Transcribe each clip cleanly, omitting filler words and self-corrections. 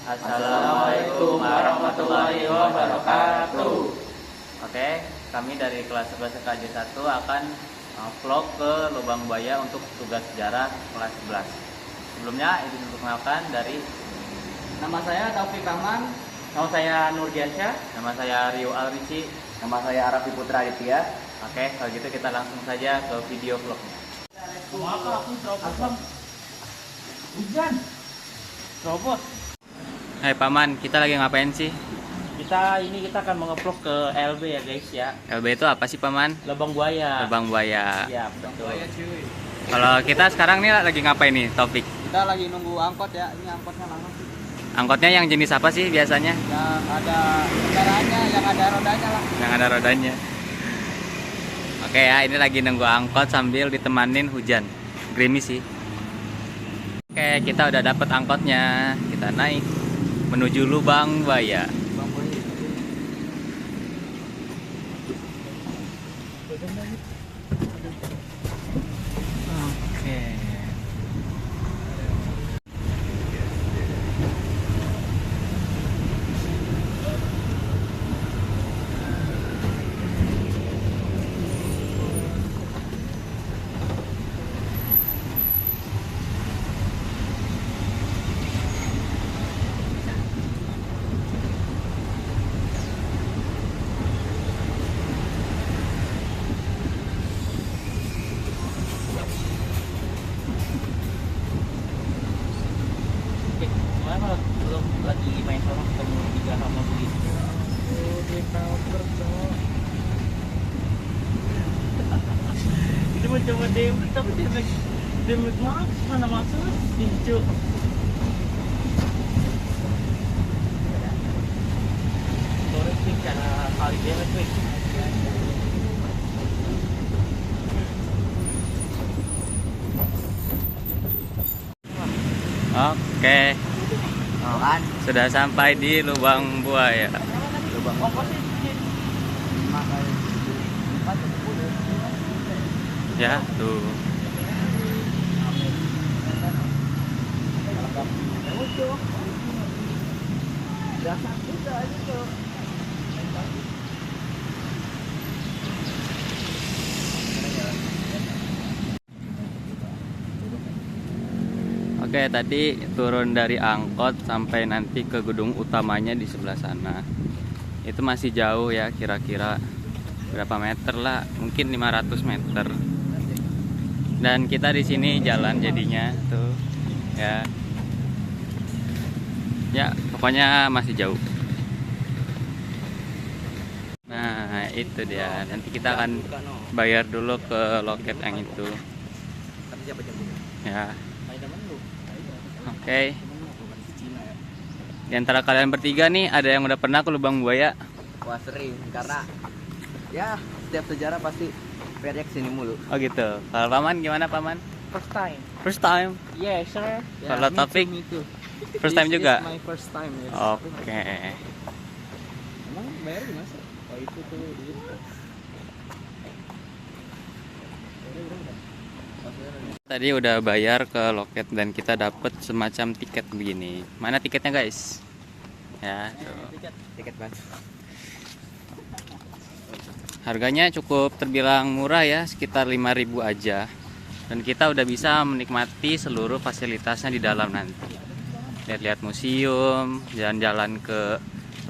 Assalamualaikum warahmatullahi wabarakatuh. Oke, kami dari kelas 11 KJ 1 akan vlog ke Lubang Buaya untuk tugas sejarah kelas 11. Sebelumnya izin untuk mengenalkan dari Nama saya Taufik Rahman. Nama saya Nur Diansyah. nama saya Rio Alrici. Nama saya Arafi Putra Aditya. Oke, kalau gitu kita langsung saja ke video vlognya. Hujan. Robot. Hai Paman, kita lagi ngapain sih? Kita akan mengevlog ke LB ya guys ya. LB itu apa sih Paman? Lubang Buaya. Lubang Buaya. Iya, betul. Kalau kita sekarang nih lagi ngapain nih, Taufik? Kita lagi nunggu angkot ya. Ini angkotnya lama sih. Angkotnya yang jenis apa sih biasanya? Yang ada kendaraannya, yang ada rodanya lah. Yang ada rodanya. Oke ya, ini lagi nunggu angkot sambil ditemanin hujan. Gerimis sih. Oke, kita udah dapet angkotnya. Kita naik menuju Lubang Buaya. Lubang Buaya. Oke. Gimana kalau belum lagi main sama ketemu tiga sama beli? Itu mau coba debit tapi debit mana masuk pincu. Torek sih cara kali debit weh. Oke, Oh kan? sudah sampai di Lubang Buaya. Lubang. Oh pasti Ya, tuh. Oke, tadi turun dari angkot sampai nanti ke gedung utamanya di sebelah sana. Itu masih jauh ya, kira-kira berapa meter lah, mungkin 500 meter. Dan kita di sini jalan jadinya tuh ya. Ya, pokoknya masih jauh. Nah, itu dia. Nanti kita akan bayar dulu ke loket yang itu. Ya. Oke. Di antara kalian bertiga nih, ada yang udah pernah ke Lubang Buaya? Wah sering, karena ya setiap sejarah pasti periak sini mulu. Oh gitu. Kalau Paman gimana Paman? First time. First time? Yes sir. Kalau Taufik? Me too. First time juga? My first time. Yes. Oke. Emang bayar gimana sih? Oh itu tuh duit. Tadi udah bayar ke loket dan kita dapet semacam tiket begini. Mana tiketnya guys? Ya, tuh. Tiket banget. Harganya cukup terbilang murah ya, sekitar 5.000 aja. Dan kita udah bisa menikmati seluruh fasilitasnya di dalam nanti. Lihat-lihat museum, jalan-jalan ke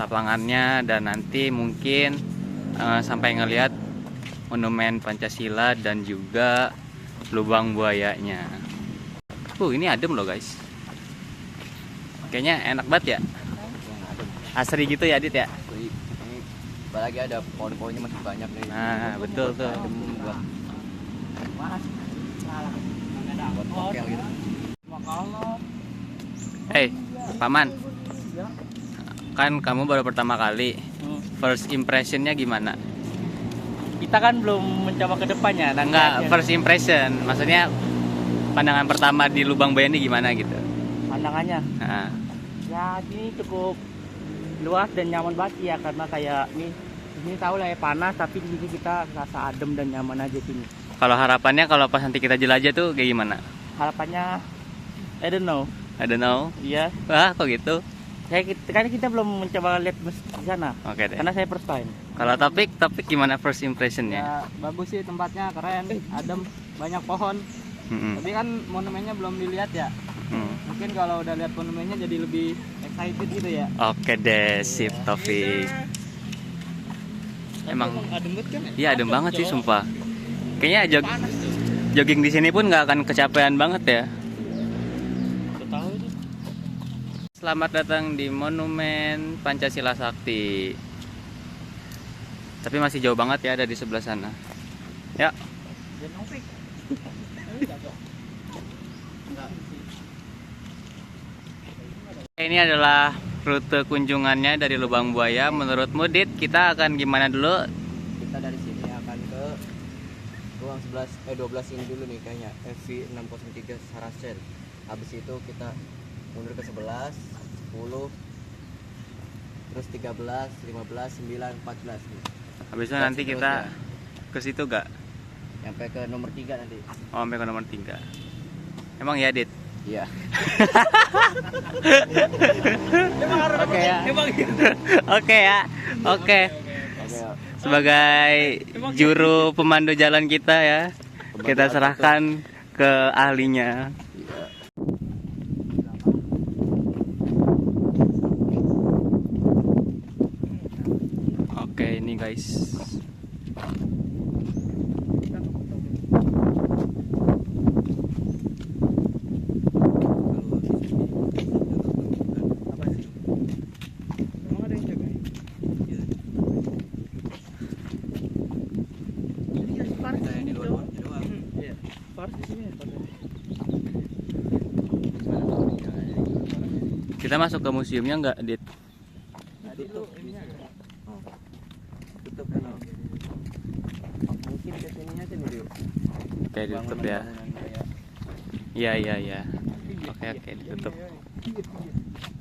lapangannya, dan nanti mungkin sampai ngelihat monumen Pancasila dan juga Lubang Buayanya. Ini adem loh guys. Kayaknya enak banget ya. Asri gitu ya Adit ya. Ini apalagi ada pohon-pohonnya masih banyak nih. Nah betul tuh. Adem buat mokel gitu. Hey Paman, kan kamu baru pertama kali. First impressionnya gimana? Kita kan belum mencoba ke depannya. Enggak, first impression. Maksudnya pandangan pertama di Lubang Buaya ini gimana gitu? Pandangannya. Nah, Ya ini cukup luas dan nyaman banget ya, karena kayak nih di sini tahu lah ya panas, tapi di sini kita rasa adem dan nyaman aja sini. kalau harapannya kalau pas nanti kita jelajah tuh kayak gimana? Harapannya I don't know. I don't know. Iya. Wah, kok gitu? Kita belum mencoba lihat bus di sana. Oke deh. Karena saya first time. Kalau topik gimana first impressionnya? Ya bagus sih, tempatnya keren, adem, banyak pohon. Tapi kan monumennya belum dilihat ya. Mungkin kalau udah lihat monumennya jadi lebih excited gitu ya. Oke deh, sip Taufik. Emang adem banget kan ya? iya adem banget sih sumpah. Kayaknya jogging di sini pun nggak akan kecapean banget ya. Tahu itu. Selamat datang di Monumen Pancasila Sakti. Tapi masih jauh banget ya, ada di sebelah sana. Ya. Ini adalah rute kunjungannya dari Lubang Buaya. Menurut Mudit, kita akan gimana dulu? Kita dari sini akan ke ruang 12 ini dulu nih kayaknya, FV 603 Saracen. Habis itu kita mundur ke 11, 10, terus 13, 15, 9, 14 nih. Habis itu nanti kita ke situ gak? Sampai ke nomor 3 nanti. Oh, sampai ke nomor 3. Emang ya, Dit? Iya. Oke ya. Oke ya. Oke. Sebagai juru pemandu jalan kita ya, kita serahkan ke ahlinya. Oke, ini guys. Kita masuk ke museumnya nggak, Dit? Tutup kan. Mungkin ke sininya aja nih, Dio. Oke, ditutup ya. Iya. Oke, ditutup.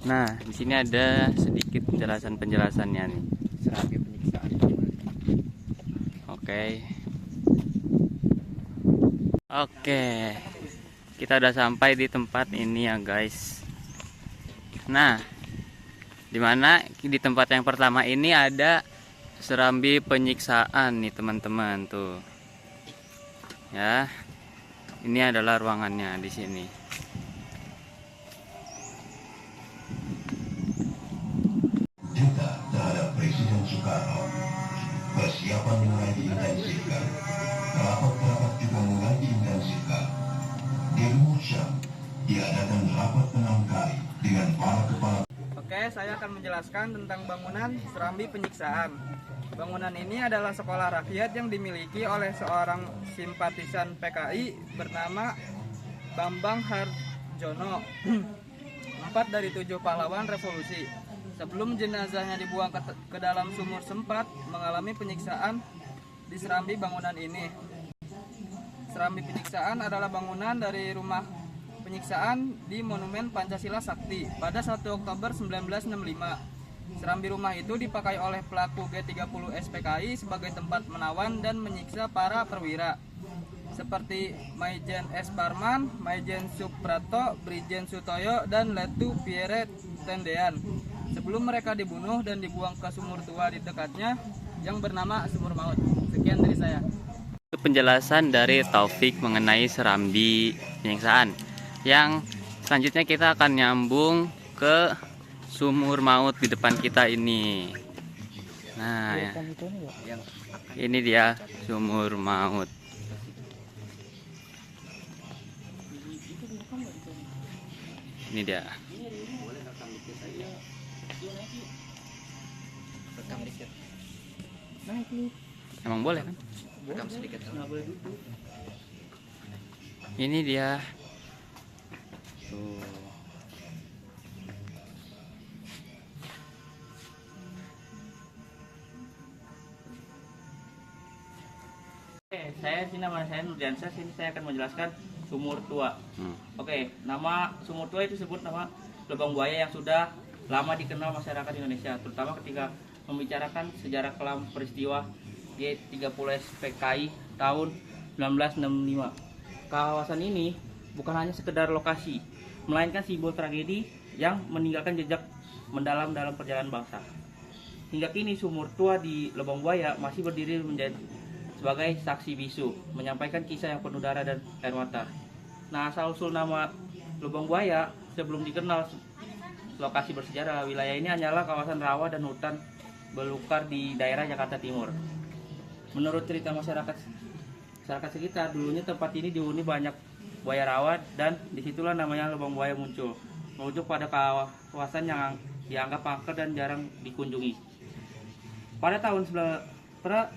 Nah, di sini ada sedikit penjelasannya nih. Serambi penyiksaan. Oke. Kita udah sampai di tempat ini ya, guys. Nah, dimana di tempat yang pertama ini ada serambi penyiksaan nih teman-teman tuh. Ya, ini adalah ruangannya di sini. Juga terhadap Presiden Soekarno, persiapan mulai diintensifkan. Rapat-rapat juga mulai diintensifkan. Di Rumah Syam diadakan rapat 6 kali dengan para kepala. Oke, saya akan menjelaskan tentang bangunan Serambi Penyiksaan. Bangunan ini adalah sekolah rakyat yang dimiliki oleh seorang simpatisan PKI bernama Bambang Harjono. 4 dari 7 pahlawan revolusi. Sebelum jenazahnya dibuang ke dalam sumur sempat mengalami penyiksaan di serambi bangunan ini. Serambi Penyiksaan adalah bangunan dari rumah penyiksaan di Monumen Pancasila Sakti pada 1 Oktober 1965. Serambi rumah itu dipakai oleh pelaku G30 SPKI sebagai tempat menawan dan menyiksa para perwira seperti Maijen S. Parman, Maijen Suprato, Brigjen Sutoyo, dan Letu Pierre Tendean sebelum mereka dibunuh dan dibuang ke sumur tua di dekatnya yang bernama Sumur Maut. Sekian dari saya. Itu penjelasan dari Taufik mengenai serambi penyiksaan. Yang selanjutnya kita akan nyambung ke sumur maut di depan kita ini. Nah, ya. Ini dia sumur maut. Ini dia. Emang boleh kan? Ini dia. Tuh. Nama saya Nurdiansyah. Sini saya akan menjelaskan sumur tua. Oke, nama sumur tua itu disebut nama Lubang Buaya yang sudah lama dikenal masyarakat Indonesia, terutama ketika membicarakan sejarah kelam peristiwa G30 SPKI tahun 1965. Kawasan ini bukan hanya sekedar lokasi, melainkan simbol tragedi yang meninggalkan jejak mendalam dalam perjalanan bangsa. Hingga kini Sumur Tua di Lubang Buaya masih berdiri menjadi sebagai saksi bisu, menyampaikan kisah yang penuh darah dan air mata. Nah, asal-usul nama Lubang Buaya sebelum dikenal lokasi bersejarah, wilayah ini hanyalah kawasan rawa dan hutan belukar di daerah Jakarta Timur. Menurut cerita masyarakat sekitar, dulunya tempat ini dihuni banyak buaya rawa dan disitulah namanya Lubang Buaya muncul, merujuk pada kawasan yang dianggap angker dan jarang dikunjungi. Pada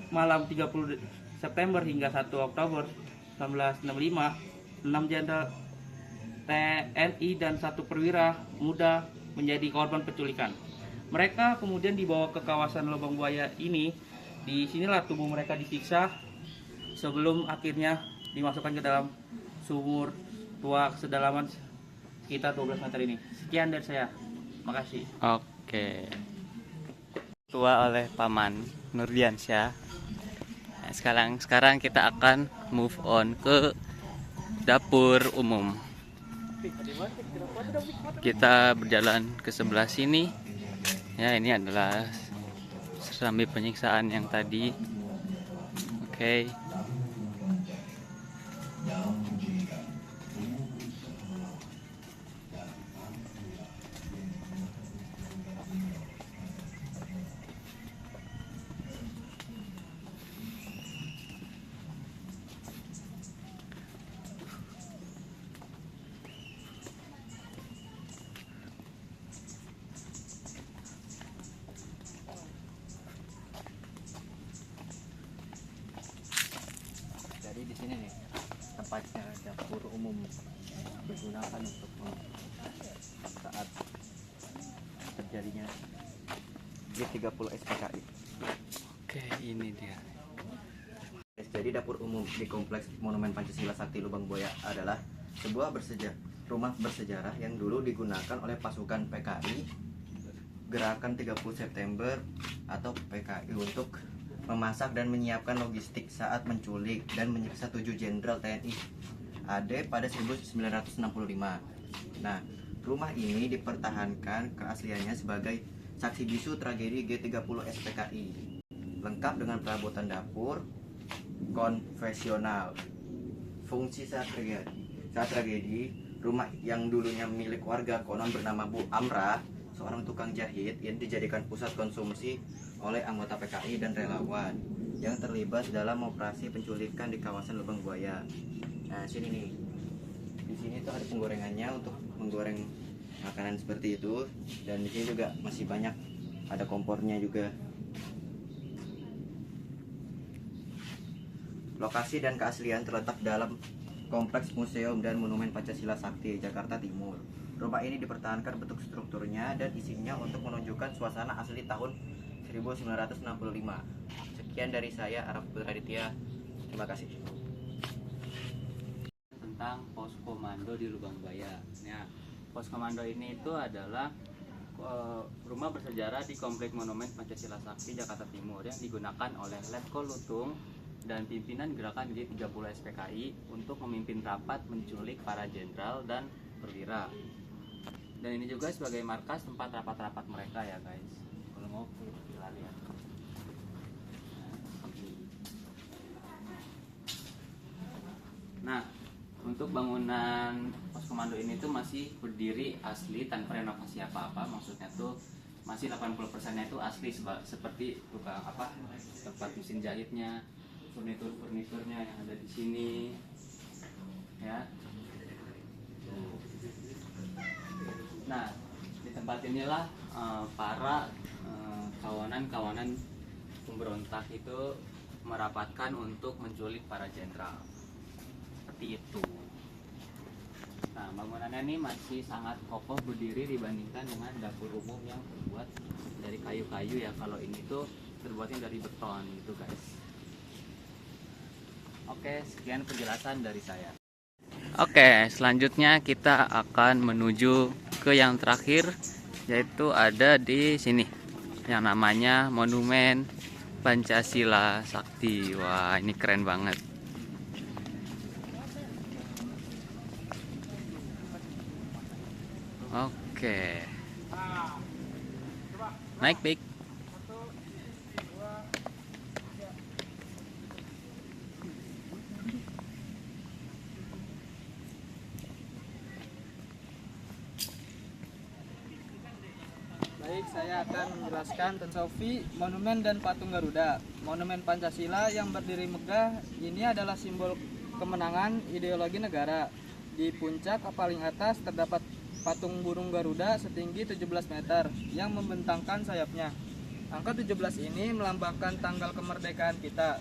malam 30 September hingga 1 Oktober 1965, 6 jenderal TNI dan 1 perwira muda menjadi korban penculikan. Mereka kemudian dibawa ke kawasan Lubang Buaya ini. Di sinilah tubuh mereka disiksa sebelum akhirnya dimasukkan ke dalam sumur tua kedalaman sekitar 12 meter ini. Sekian dari saya. Makasih. Oke. Tua oleh Paman Nurdiansyah. Nah, sekarang kita akan move on ke dapur umum. Kita berjalan ke sebelah sini. Ya, ini adalah serambi penyiksaan yang tadi. Oke. Jadi di sini nih tempatnya dapur umum digunakan untuk saat terjadinya G30 SPKI. Oke, ini dia. Jadi dapur umum di Kompleks Monumen Pancasila Sakti Lubang Buaya adalah sebuah rumah bersejarah yang dulu digunakan oleh pasukan PKI Gerakan 30 September atau PKI untuk memasak dan menyiapkan logistik saat menculik dan menyiksa 7 jenderal TNI AD pada 1965. Nah, rumah ini dipertahankan keasliannya sebagai saksi bisu tragedi G30 SPKI, lengkap dengan perabotan dapur konvensional. Fungsi saat tragedi, rumah yang dulunya milik warga konon bernama Bu Amrah, seorang tukang jahit, yang dijadikan pusat konsumsi oleh anggota PKI dan relawan yang terlibat dalam operasi penculikan di kawasan Lubang Buaya. Nah, sini nih. Di sini tuh ada penggorengannya untuk menggoreng makanan seperti itu, dan di sini juga masih banyak ada kompornya juga. Lokasi dan keaslian terletak dalam Kompleks Museum dan Monumen Pancasila Sakti, Jakarta Timur. Rumah ini dipertahankan bentuk strukturnya dan isinya untuk menunjukkan suasana asli tahun 1965. Sekian dari saya, Araf Putraditya. Terima kasih. Tentang pos komando di Lubang Buaya. Ya, pos komando ini itu adalah rumah bersejarah di Komplek Monumen Pancasila Sakti Jakarta Timur yang digunakan oleh Letkol Lutung dan pimpinan gerakan G30 SPKI untuk memimpin rapat menculik para jenderal dan perwira. Dan ini juga sebagai markas tempat rapat-rapat mereka ya guys. Kalau mau kita lihat. Nah, untuk bangunan pos komando ini tuh masih berdiri asli tanpa renovasi apa-apa. Maksudnya tuh masih 80%-nya itu asli seperti tukang tempat mesin jahitnya, furniturnya yang ada di sini. Ya. Nah, di tempat inilah para kawanan-kawanan pemberontak itu merapatkan untuk menculik para jenderal. Seperti itu. Nah, bangunannya ini masih sangat kokoh berdiri dibandingkan dengan dapur umum yang terbuat dari kayu-kayu ya. Kalau ini tuh terbuatnya dari beton gitu guys. Oke, sekian penjelasan dari saya. Oke, selanjutnya kita akan menuju ke yang terakhir, yaitu ada di sini yang namanya Monumen Pancasila Sakti. Wah, ini keren banget. Oke. Naik, Pik. Baik, saya akan menjelaskan tentang Sofi, monumen dan patung Garuda. Monumen Pancasila yang berdiri megah ini adalah simbol kemenangan ideologi negara. Di puncak paling atas terdapat patung burung Garuda setinggi 17 meter yang membentangkan sayapnya. Angka 17 ini melambangkan tanggal kemerdekaan kita.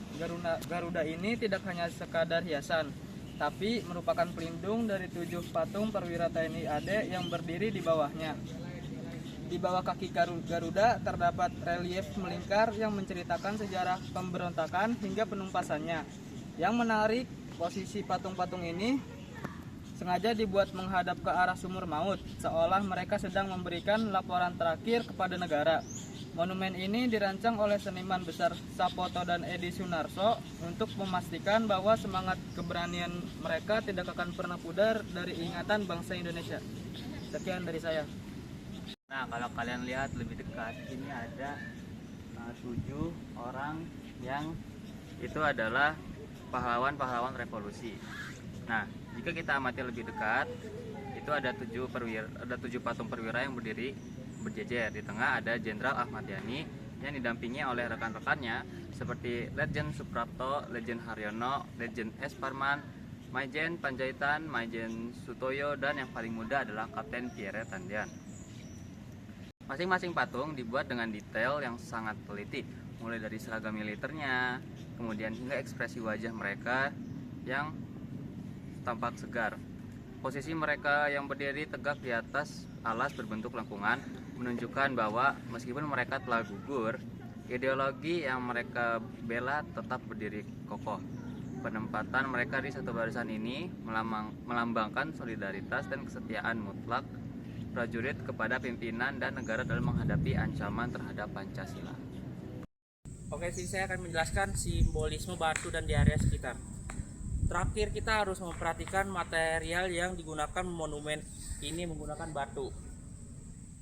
Garuda ini tidak hanya sekadar hiasan, tapi merupakan pelindung dari 7 patung perwira TNI AD yang berdiri di bawahnya. Di bawah kaki Garuda terdapat relief melingkar yang menceritakan sejarah pemberontakan hingga penumpasannya. Yang menarik, posisi patung-patung ini sengaja dibuat menghadap ke arah sumur maut, seolah mereka sedang memberikan laporan terakhir kepada negara. Monumen ini dirancang oleh seniman besar Sapoto dan Edi Sunarso untuk memastikan bahwa semangat keberanian mereka tidak akan pernah pudar dari ingatan bangsa Indonesia. Sekian dari saya. Nah, kalau kalian lihat lebih dekat, ini ada 7 orang yang itu adalah pahlawan-pahlawan revolusi. Nah, jika kita amati lebih dekat, itu ada 7 patung perwira yang berdiri berjejer. Di tengah ada Jenderal Ahmad Yani yang didampingi oleh rekan-rekannya seperti Letjen Suprapto, Letjen Haryono, Letjen S. Parman, Maijen Panjaitan, Maijen Sutoyo, dan yang paling muda adalah Kapten Pierre Tandian. Masing-masing patung dibuat dengan detail yang sangat teliti, mulai dari seragam militernya, kemudian hingga ekspresi wajah mereka yang tampak segar. Posisi mereka yang berdiri tegak di atas alas berbentuk lengkungan menunjukkan bahwa meskipun mereka telah gugur, ideologi yang mereka bela tetap berdiri kokoh. Penempatan mereka di satu barisan ini melambangkan solidaritas dan kesetiaan mutlak prajurit kepada pimpinan dan negara dalam menghadapi ancaman terhadap Pancasila. Oke, sini saya akan menjelaskan simbolisme batu dan di area sekitar. Terakhir, kita harus memperhatikan material yang digunakan monumen ini menggunakan batu.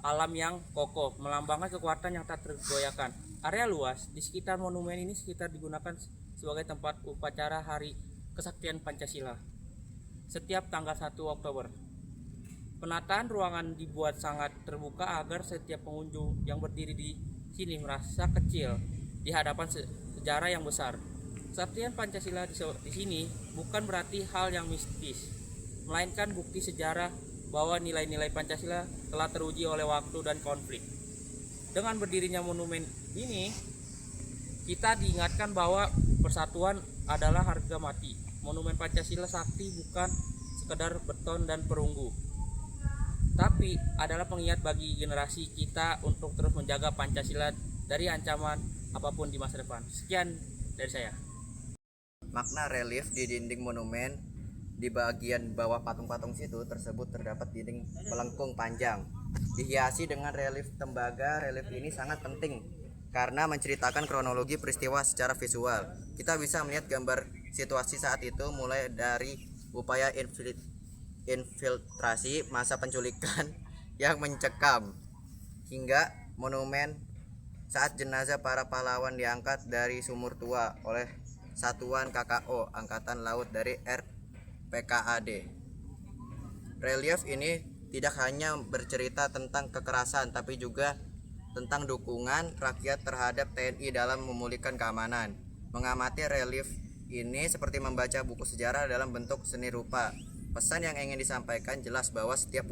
Alam yang kokoh, melambangkan kekuatan yang tak tergoyahkan. Area luas di sekitar monumen ini sekitar digunakan sebagai tempat upacara Hari Kesaktian Pancasila setiap tanggal 1 Oktober. Penataan ruangan dibuat sangat terbuka agar setiap pengunjung yang berdiri di sini merasa kecil di hadapan sejarah yang besar. Kesaktian Pancasila di sini bukan berarti hal yang mistis, melainkan bukti sejarah bahwa nilai-nilai Pancasila telah teruji oleh waktu dan konflik. Dengan berdirinya monumen ini, kita diingatkan bahwa persatuan adalah harga mati. Monumen Pancasila sakti bukan sekedar beton dan perunggu, tapi adalah pengingat bagi generasi kita untuk terus menjaga Pancasila dari ancaman apapun di masa depan. Sekian dari saya. Makna relief di dinding monumen di bagian bawah patung-patung situ tersebut terdapat dinding melengkung panjang dihiasi dengan relief tembaga. Relief ini sangat penting karena menceritakan kronologi peristiwa secara visual. Kita bisa melihat gambar situasi saat itu, mulai dari upaya infiltrasi masa penculikan yang mencekam hingga monumen saat jenazah para pahlawan diangkat dari sumur tua oleh Satuan KKO Angkatan Laut dari RPKAD. Relief ini tidak hanya bercerita tentang kekerasan, tapi juga tentang dukungan rakyat terhadap TNI dalam memulihkan keamanan. Mengamati relief ini seperti membaca buku sejarah dalam bentuk seni rupa. Pesan yang ingin disampaikan jelas bahwa setiap